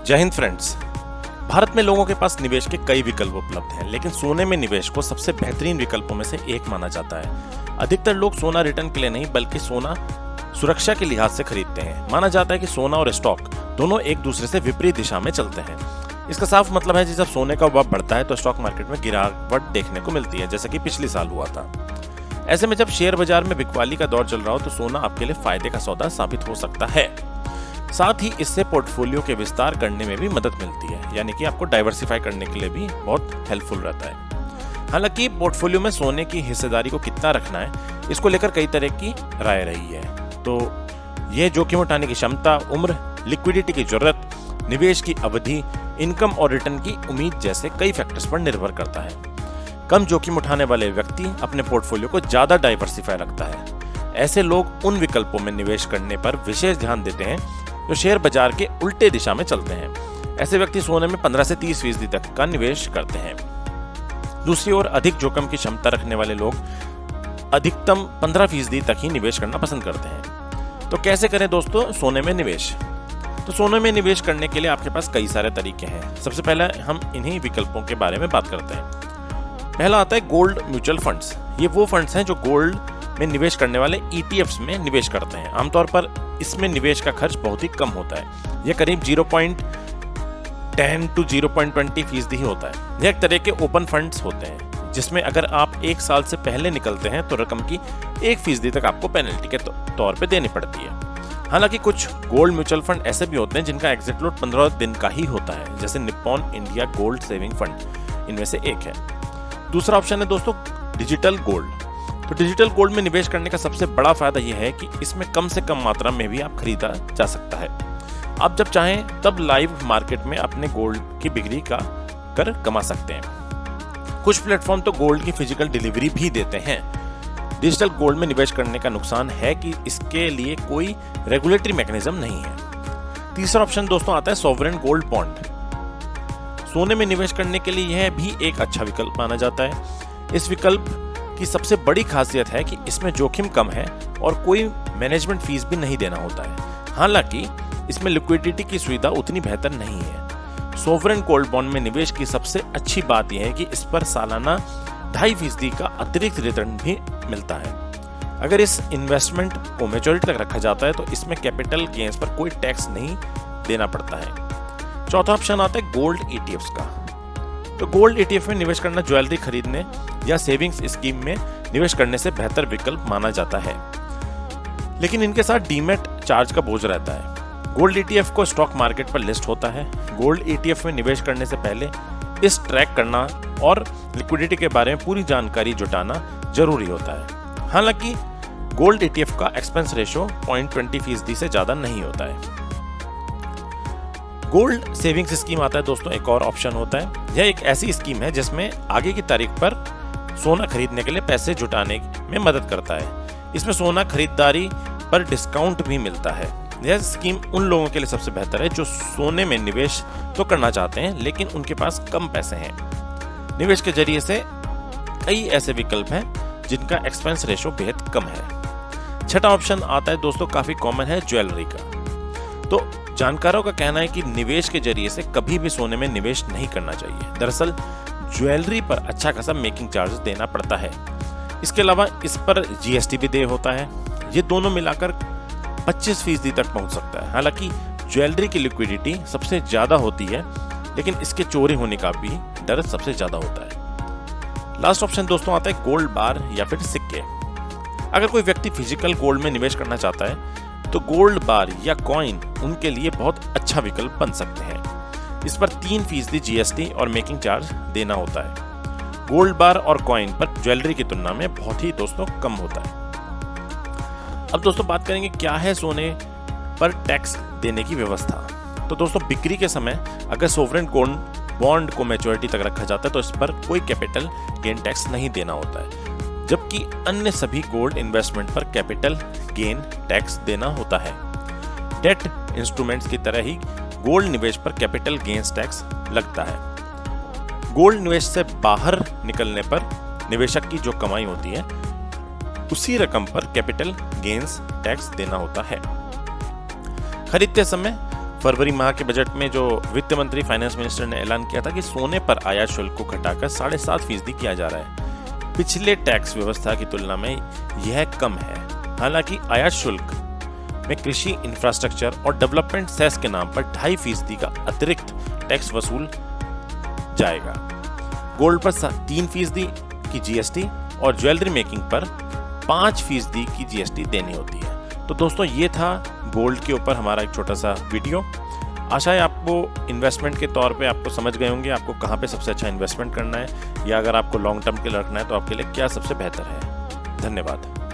जय हिंद फ्रेंड्स। भारत में लोगों के पास निवेश के कई विकल्प उपलब्ध हैं, लेकिन सोने में निवेश को सबसे बेहतरीन विकल्पों में से एक माना जाता है। अधिकतर लोग सोना रिटर्न के लिए नहीं बल्कि सोना सुरक्षा के लिहाज से खरीदते हैं। माना जाता है कि सोना और स्टॉक दोनों एक दूसरे से विपरीत दिशा में चलते हैं। इसका साफ मतलब है कि जब सोने का भाव बढ़ता है तो स्टॉक मार्केट में गिरावट देखने को मिलती है, जैसे कि पिछले साल हुआ था। ऐसे में जब शेयर बाजार में बिकवाली का दौर चल रहा हो तो सोना आपके लिए फायदे का सौदा साबित हो सकता है। साथ ही इससे पोर्टफोलियो के विस्तार करने में भी मदद मिलती है, यानी कि आपको डाइवर्सिफाई करने के लिए भी बहुत हेल्पफुल रहता है। हालांकि पोर्टफोलियो में सोने की हिस्सेदारी को कितना रखना है, इसको लेकर कई तरह की राय रही है। तो ये जोखिम उठाने की क्षमता, उम्र, लिक्विडिटी की जरूरत, निवेश की अवधि, इनकम और रिटर्न की उम्मीद जैसे कई फैक्टर्स पर निर्भर करता है। कम जोखिम उठाने वाले व्यक्ति अपने पोर्टफोलियो को ज्यादा डाइवर्सिफाई रखता है। ऐसे लोग उन विकल्पों में निवेश करने पर विशेष ध्यान देते हैं जो शेयर बाजार के उल्टे दिशा में चलते हैं। ऐसे व्यक्ति सोने में 15 से 30% तक का निवेश करते हैं। दूसरी ओर अधिक जोखिम की क्षमता रखने वाले लोग अधिकतम 15% तक ही निवेश करना पसंद करते हैं। तो कैसे करें दोस्तों सोने में निवेश? तो सोने में निवेश करने के लिए आपके पास कई सारे तरीके हैं। सबसे पहले हम इन्हीं विकल्पों के बारे में बात करते हैं। पहला आता है गोल्ड म्यूचुअल फंड्स। ये वो फंड्स हैं जो गोल्ड में निवेश करने वाले ETFs में निवेश करते हैं। आमतौर पर इसमें निवेश का खर्च बहुत ही कम होता है। यह करीब 0.10 to 0.20% ही होता है। यह एक तरह के ओपन फंड्स होते हैं जिसमें अगर आप 1 साल से पहले निकलते हैं तो रकम की 1% तक आपको पेनल्टी के तौर पे देनी पड़ती है। हालांकि कुछ गोल्ड म्यूचुअल फंड ऐसे भी होते हैं जिनका एग्जिट लोड 15 दिन का ही होता है, जैसे Nippon India gold saving fund इनमें से एक है। दूसरा ऑप्शन है दोस्तों डिजिटल गोल्ड। तो डिजिटल गोल्ड में निवेश करने का सबसे बड़ा फायदा यह है कि इसमें कम से कम मात्रा में भी आप खरीदा जा सकता है। आप जब चाहें तब लाइव मार्केट में अपने गोल्ड की बिक्री कर कमा सकते हैं। कुछ प्लेटफॉर्म तो गोल्ड की फिजिकल डिलीवरी भी देते हैं। डिजिटल गोल्ड में निवेश करने का नुकसान है कि इसके लिए कोई रेगुलेटरी मैकेनिज्म नहीं है। तीसरा ऑप्शन दोस्तों आता है सॉवरेन गोल्ड बॉन्ड। सोने में निवेश करने के लिए यह भी एक अच्छा विकल्प माना जाता है। इस विकल्प की सबसे बड़ी खासियत है कि इसमें जोखिम कम है और कोई मैनेजमेंट फीस भी नहीं देना होता है। हालांकि इसमें लिक्विडिटी की सुविधा उतनी बेहतर नहीं है। सोवरेन गोल्ड बॉन्ड में निवेश की सबसे अच्छी बात यह है कि इस पर सालाना 2.5% का अतिरिक्त रिटर्न भी मिलता है। अगर इस इन्वेस्टमेंट को मैच्योरिटी तक रखा जाता है तो इसमें कैपिटल गेन्स पर कोई टैक्स नहीं देना पड़ता है। चौथा ऑप्शन आता है गोल्ड ETFs का। तो गोल्ड ETF में निवेश करना ज्वेलरी खरीदने या सेविंग्स स्कीम में निवेश करने से बेहतर विकल्प माना जाता है, लेकिन इनके साथ डीमैट चार्ज का बोझ रहता है। गोल्ड ETF को स्टॉक मार्केट पर लिस्ट होता है। गोल्ड ETF में निवेश करने से पहले इस ट्रैक करना और लिक्विडिटी के बारे में पूरी जानकारी जुटाना जरूरी होता है। हालांकि गोल्ड ETF का एक्सपेंस रेशो 0.20% से ज्यादा नहीं होता है। गोल्ड सेविंग्स स्कीम आता है दोस्तों, एक और ऑप्शन होता है। यह एक ऐसी स्कीम है जिसमें आगे की तारीख पर सोना खरीदने के लिए पैसे जुटाने में मदद करता है। इसमें सोना खरीदारी पर डिस्काउंट भी मिलता है। यह स्कीम उन लोगों के लिए सबसे बेहतर है जो सोने में निवेश तो करना चाहते हैं लेकिन उनके पास कम पैसे हैं। निवेश के जरिए से कई ऐसे विकल्प हैं जिनका एक्सपेंस रेशो बेहद कम है। छठा ऑप्शन आता है दोस्तों, काफी कॉमन है, ज्वेलरी का। तो जानकारों का कहना है कि निवेश के जरिए से कभी भी सोने में निवेश नहीं करना चाहिए। दरअसल ज्वेलरी पर अच्छा खासा मेकिंग चार्ज देना पड़ता है। इसके अलावा इस पर GST भी दे होता है। ये दोनों मिलाकर 25% तक पहुंच सकता है। हालांकि ज्वेलरी की लिक्विडिटी सबसे ज्यादा होती है, लेकिन इसके चोरी होने का भी डर सबसे ज्यादा होता है। लास्ट ऑप्शन दोस्तों आता है गोल्ड बार या फिर सिक्के। अगर कोई व्यक्ति फिजिकल गोल्ड में निवेश करना चाहता है तो गोल्ड बार या कॉइन उनके लिए बहुत अच्छा विकल्प बन सकते हैं। इस पर 3% GST और मेकिंग चार्ज देना होता है। गोल्ड बार और कॉइन पर ज्वेलरी की तुलना में बहुत ही दोस्तों कम होता है। अब दोस्तों बात करेंगे क्या है सोने पर टैक्स देने की व्यवस्था। तो दोस्तों बिक्री के समय अगर सोवरेन गोल्ड बॉन्ड को मैच्योरिटी तक रखा जाता है तो इस पर कोई कैपिटल गेन टैक्स नहीं देना होता है, जबकि अन्य सभी गोल्ड इन्वेस्टमेंट पर कैपिटल गेन टैक्स देना होता है। डेट इंस्ट्रूमेंट्स की तरह ही गोल्ड निवेश पर कैपिटल गेन्स टैक्स लगता है। गोल्ड निवेश से बाहर निकलने पर निवेशक की जो कमाई होती है उसी रकम पर कैपिटल गेन्स टैक्स देना होता है। खरीदते समय फरवरी माह के बजट में जो वित्त मंत्री फाइनेंस मिनिस्टर ने ऐलान किया था कि सोने पर आयात शुल्क को घटाकर 7.5% किया जा रहा है। पिछले टैक्स व्यवस्था की तुलना में यह कम है। हालांकि आयात शुल्क में कृषि इंफ्रास्ट्रक्चर और डेवलपमेंट सेस के नाम पर 2.5% का अतिरिक्त टैक्स वसूल जाएगा। गोल्ड पर 3% की जीएसटी और ज्वेलरी मेकिंग पर 5% की जीएसटी देनी होती है। तो दोस्तों ये था गोल्ड के ऊपर हमारा एक छोटा सा वीडियो। आशा है आपको इन्वेस्टमेंट के तौर पे आपको समझ गए होंगे आपको कहाँ पे सबसे अच्छा इन्वेस्टमेंट करना है, या अगर आपको लॉन्ग टर्म के लिए रखना है तो आपके लिए क्या सबसे बेहतर है। धन्यवाद।